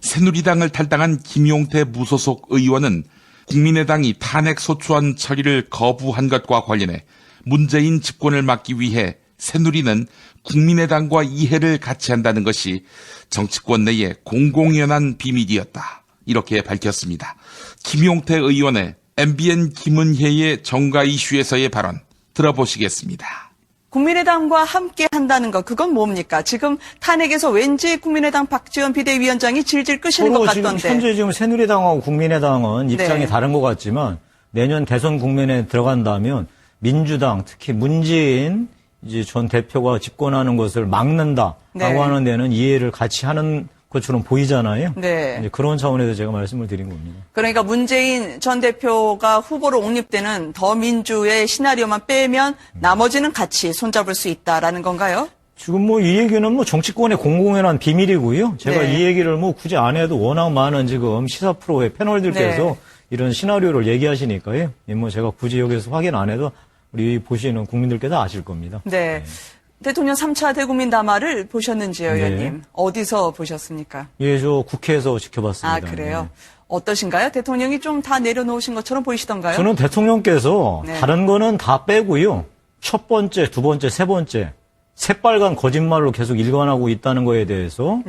새누리당을 탈당한 김용태 무소속 의원은 국민의당이 탄핵 소추안 처리를 거부한 것과 관련해 문재인 집권을 막기 위해 새누리는 국민의당과 이해를 같이 한다는 것이 정치권 내에 공공연한 비밀이었다. 이렇게 밝혔습니다. 김용태 의원의 MBN 김은혜의 정가 이슈에서의 발언 들어보시겠습니다. 국민의당과 함께 한다는 것, 그건 뭡니까? 지금 탄핵에서 왠지 국민의당 박지원 비대위원장이 질질 끄시는 것 같던데. 현재 지금 새누리당하고 국민의당은 입장이 다른 것 같지만 내년 대선 국면에 들어간다면 민주당, 특히 문재인 이제 전 대표가 집권하는 것을 막는다라고 하는 데는 이해를 같이 하는 것처럼 보이잖아요. 네. 이제 그런 차원에서 제가 말씀을 드린 겁니다. 그러니까 문재인 전 대표가 후보로 옹립되는 더민주의 시나리오만 빼면 나머지는 같이 손잡을 수 있다라는 건가요? 지금 이 얘기는 정치권의 공공연한 비밀이고요. 제가 이 얘기를 굳이 안 해도 워낙 많은 지금 시사 프로의 패널들께서 이런 시나리오를 얘기하시니까요. 제가 굳이 여기서 확인 안 해도 우리 보시는 국민들께서 아실 겁니다. 네. 대통령 3차 대국민 담화를 보셨는지요, 의원님? 어디서 보셨습니까? 예, 저 국회에서 지켜봤습니다. 아, 그래요? 어떠신가요? 대통령이 좀 다 내려놓으신 것처럼 보이시던가요? 저는 대통령께서 다른 거는 다 빼고요. 첫 번째, 두 번째, 세 번째, 새빨간 거짓말로 계속 일관하고 있다는 거에 대해서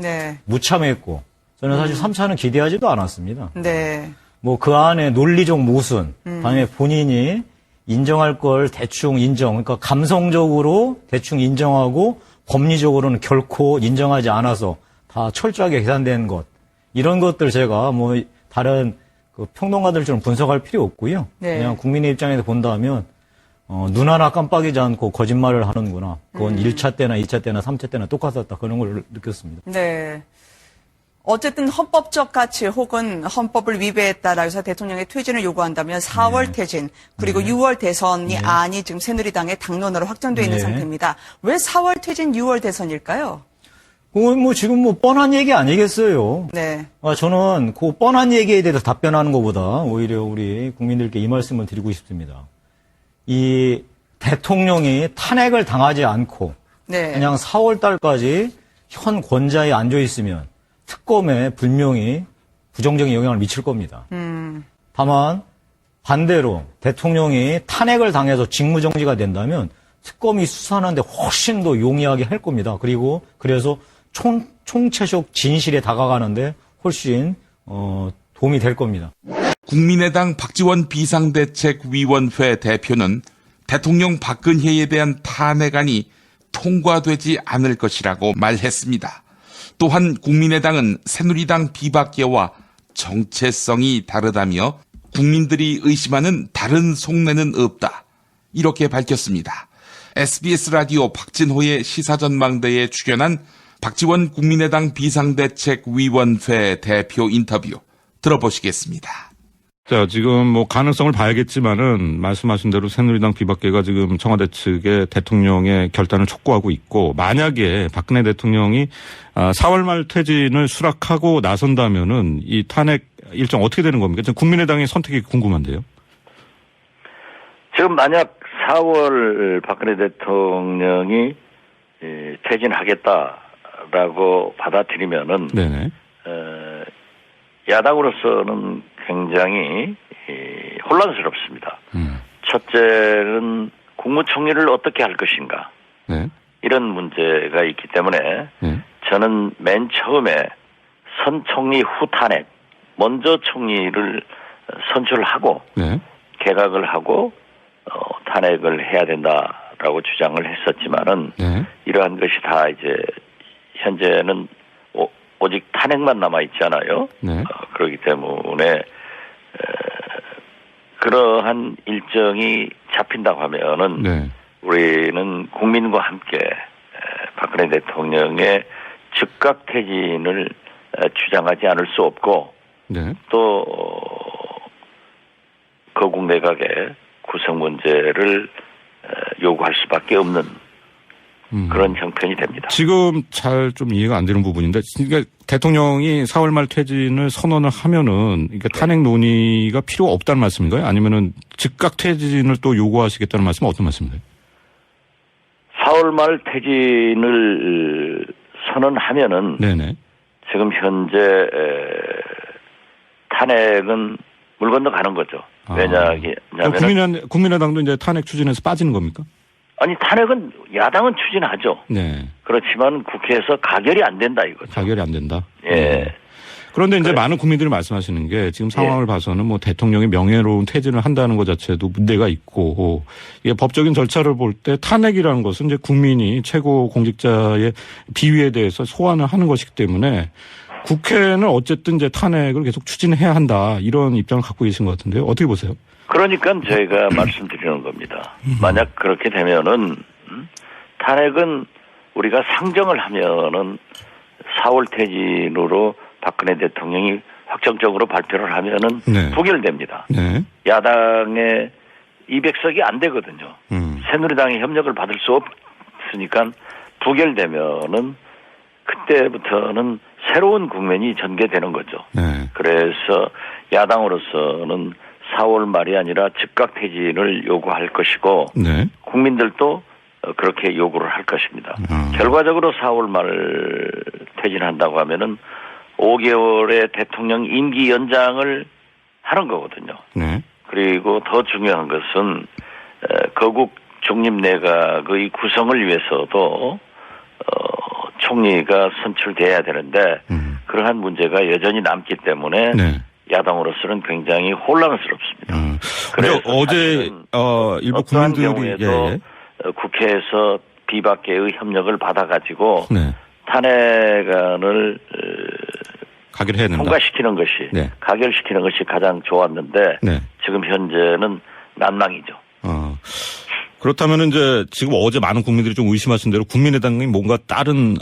무참했고, 저는 사실 3차는 기대하지도 않았습니다. 네. 그 안에 논리적 모순, 다음에 본인이 인정할 걸 대충 인정, 그러니까 감성적으로 대충 인정하고 법리적으로는 결코 인정하지 않아서 다 철저하게 계산된 것. 이런 것들 제가 다른 평론가들처럼 분석할 필요 없고요. 그냥 국민의 입장에서 본다면 눈 하나 깜빡이지 않고 거짓말을 하는구나. 그건 1차 때나 2차 때나 3차 때나 똑같았다. 그런 걸 느꼈습니다. 네. 어쨌든 헌법적 가치 혹은 헌법을 위배했다라고 해서 대통령의 퇴진을 요구한다면 4월 퇴진 그리고 6월 대선이 안이 지금 새누리당의 당론으로 확정되어 있는 상태입니다. 왜 4월 퇴진 6월 대선일까요? 지금 뻔한 얘기 아니겠어요? 네. 저는 그 뻔한 얘기에 대해서 답변하는 것보다 오히려 우리 국민들께 이 말씀을 드리고 싶습니다. 이 대통령이 탄핵을 당하지 않고 그냥 4월 달까지 현 권좌에 앉아 있으면 특검에 분명히 부정적인 영향을 미칠 겁니다. 다만 반대로 대통령이 탄핵을 당해서 직무정지가 된다면 특검이 수사하는데 훨씬 더 용이하게 할 겁니다. 그리고 그래서 총체적 진실에 다가가는데 훨씬 도움이 될 겁니다. 국민의당 박지원 비상대책위원회 대표는 대통령 박근혜에 대한 탄핵안이 통과되지 않을 것이라고 말했습니다. 또한 국민의당은 새누리당 비박계와 정체성이 다르다며 국민들이 의심하는 다른 속내는 없다. 이렇게 밝혔습니다. SBS 라디오 박진호의 시사전망대에 출연한 박지원 국민의당 비상대책위원회 대표 인터뷰 들어보시겠습니다. 자, 지금 가능성을 봐야겠지만은 말씀하신 대로 새누리당 비박계가 지금 청와대 측에 대통령의 결단을 촉구하고 있고, 만약에 박근혜 대통령이 4월 말 퇴진을 수락하고 나선다면은 이 탄핵 일정 어떻게 되는 겁니까? 지금 국민의당의 선택이 궁금한데요. 지금 만약 4월 박근혜 대통령이 퇴진하겠다라고 받아들이면은 야당으로서는 굉장히 혼란스럽습니다. 첫째는 국무총리를 어떻게 할 것인가. 이런 문제가 있기 때문에 저는 맨 처음에 선 총리 후 탄핵, 먼저 총리를 선출하고 개각을 하고 탄핵을 해야 된다라고 주장을 했었지만은 이러한 것이 다 이제 현재는 오직 탄핵만 남아있잖아요. 그렇기 때문에 그러한 일정이 잡힌다고 하면은 우리는 국민과 함께 박근혜 대통령의 즉각 퇴진을 주장하지 않을 수 없고 또 거국 내각의 구성 문제를 요구할 수밖에 없는 그런 형편이 됩니다. 지금 잘 좀 이해가 안 되는 부분인데, 그러니까 대통령이 4월 말 퇴진을 선언을 하면은 그러니까 탄핵 논의가 필요가 없다는 말씀인가요? 아니면은 즉각 퇴진을 또 요구하시겠다는 말씀은 어떤 말씀인가요? 4월 말 퇴진을 선언하면은 지금 현재 탄핵은 물 건너 가는 거죠. 왜냐하면 국민의당도 이제 탄핵 추진에서 빠지는 겁니까? 아니 탄핵은 야당은 추진하죠. 네. 그렇지만 국회에서 가결이 안 된다 이거죠. 가결이 안 된다. 예. 네. 그런데 이제 많은 국민들이 말씀하시는 게 지금 상황을 봐서는 뭐 대통령이 명예로운 퇴진을 한다는 것 자체도 문제가 있고 이게 법적인 절차를 볼 때 탄핵이라는 것은 이제 국민이 최고 공직자의 비위에 대해서 소환을 하는 것이기 때문에 국회는 어쨌든 이제 탄핵을 계속 추진해야 한다 이런 입장을 갖고 계신 것 같은데요. 어떻게 보세요? 그러니까 저희가 말씀드리는 겁니다. 만약 그렇게 되면은 탄핵은 우리가 상정을 하면은 4월 퇴진으로 박근혜 대통령이 확정적으로 발표를 하면은 네. 부결됩니다. 네. 야당의 200석이 안 되거든요. 새누리당의 협력을 받을 수 없으니까 부결되면은 그때부터는 새로운 국면이 전개되는 거죠. 네. 그래서 야당으로서는 4월 말이 아니라 즉각 퇴진을 요구할 것이고 네. 국민들도 그렇게 요구를 할 것입니다. 결과적으로 4월 말 퇴진한다고 하면은 5개월의 대통령 임기 연장을 하는 거거든요. 네. 그리고 더 중요한 것은 거국 중립내각의 구성을 위해서도 총리가 선출돼야 되는데 그러한 문제가 여전히 남기 때문에 네. 야당으로서는 굉장히 혼란스럽습니다. 그래서 어제 일부 국민들이 경우에도 국회에서 비박계의 협력을 받아가지고 네. 탄핵안을 가결해야 된다. 통과시키는 것이 네. 가결시키는 것이 가장 좋았는데 네. 지금 현재는 난망이죠. 그렇다면 이제 지금 어제 많은 국민들이 좀 의심하신 대로 국민의당이 뭔가 다른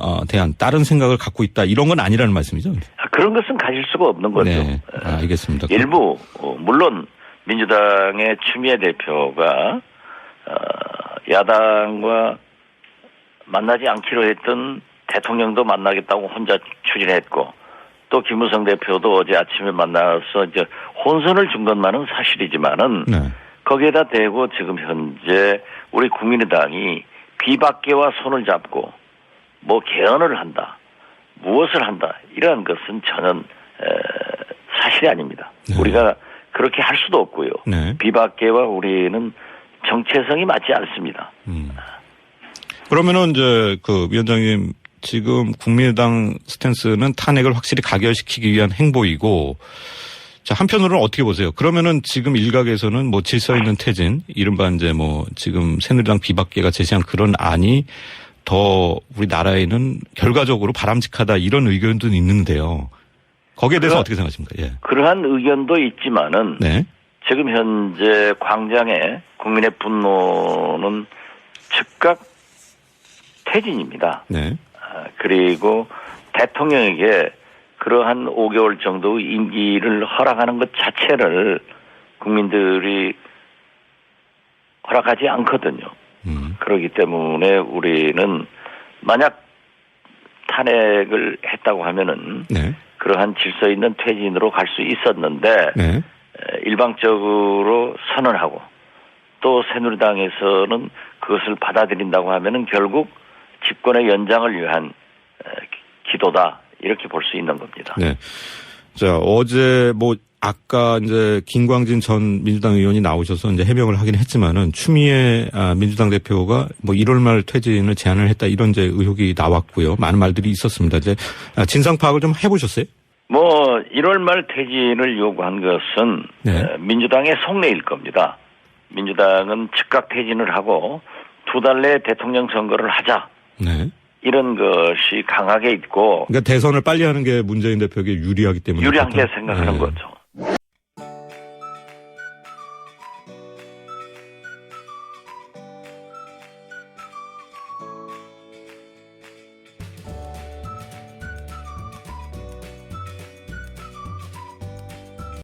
생각을 갖고 있다 이런 건 아니라는 말씀이죠? 그런 것은 가질 수가 없는 거죠. 네. 알겠습니다. 일부 물론 민주당의 추미애 대표가 야당과 만나지 않기로 했던 대통령도 만나겠다고 혼자 추진했고 또 김무성 대표도 어제 아침에 만나서 이제 혼선을 준 것만은 사실이지만은 네. 거기에다 대고 지금 현재 우리 국민의당이 비박계와 손을 잡고 뭐 개헌을 한다, 무엇을 한다 이러한 것은 전혀 사실이 아닙니다. 네. 우리가 그렇게 할 수도 없고요. 네. 비박계와 우리는 정체성이 맞지 않습니다. 그러면은 이제 그 위원장님 지금 국민의당 스탠스는 탄핵을 확실히 가결시키기 위한 행보이고 자, 한편으로는 어떻게 보세요? 그러면은 지금 일각에서는 뭐 질서 있는 퇴진, 이른바 이제 뭐 지금 새누리당 비박계가 제시한 그런 안이 더 우리나라에는 결과적으로 바람직하다 이런 의견도 있는데요. 거기에 대해서 어떻게 생각하십니까? 예. 그러한 의견도 있지만은 네. 지금 현재 광장에 국민의 분노는 즉각 퇴진입니다. 네. 그리고 대통령에게 그러한 5개월 정도의 임기를 허락하는 것 자체를 국민들이 허락하지 않거든요. 그렇기 때문에 우리는 만약 탄핵을 했다고 하면은 네. 그러한 질서 있는 퇴진으로 갈 수 있었는데 네. 일방적으로 선언하고 또 새누리당에서는 그것을 받아들인다고 하면은 결국 집권의 연장을 위한 기도다 이렇게 볼 수 있는 겁니다. 네. 자, 어제 뭐 아까 이제 김광진 전 민주당 의원이 나오셔서 이제 해명을 하긴 했지만은 추미애 민주당 대표가 뭐 1월 말 퇴진을 제안을 했다 이런 이제 의혹이 나왔고요. 많은 말들이 있었습니다. 이제 진상 파악을 좀 해보셨어요? 뭐 1월 말 퇴진을 요구한 것은 네. 민주당의 속내일 겁니다. 민주당은 즉각 퇴진을 하고 2달 내에 대통령 선거를 하자. 네. 이런 것이 강하게 있고. 그러니까 대선을 빨리 하는 게 문재인 대표에게 유리하기 때문에. 유리하게 생각하는 네. 거죠.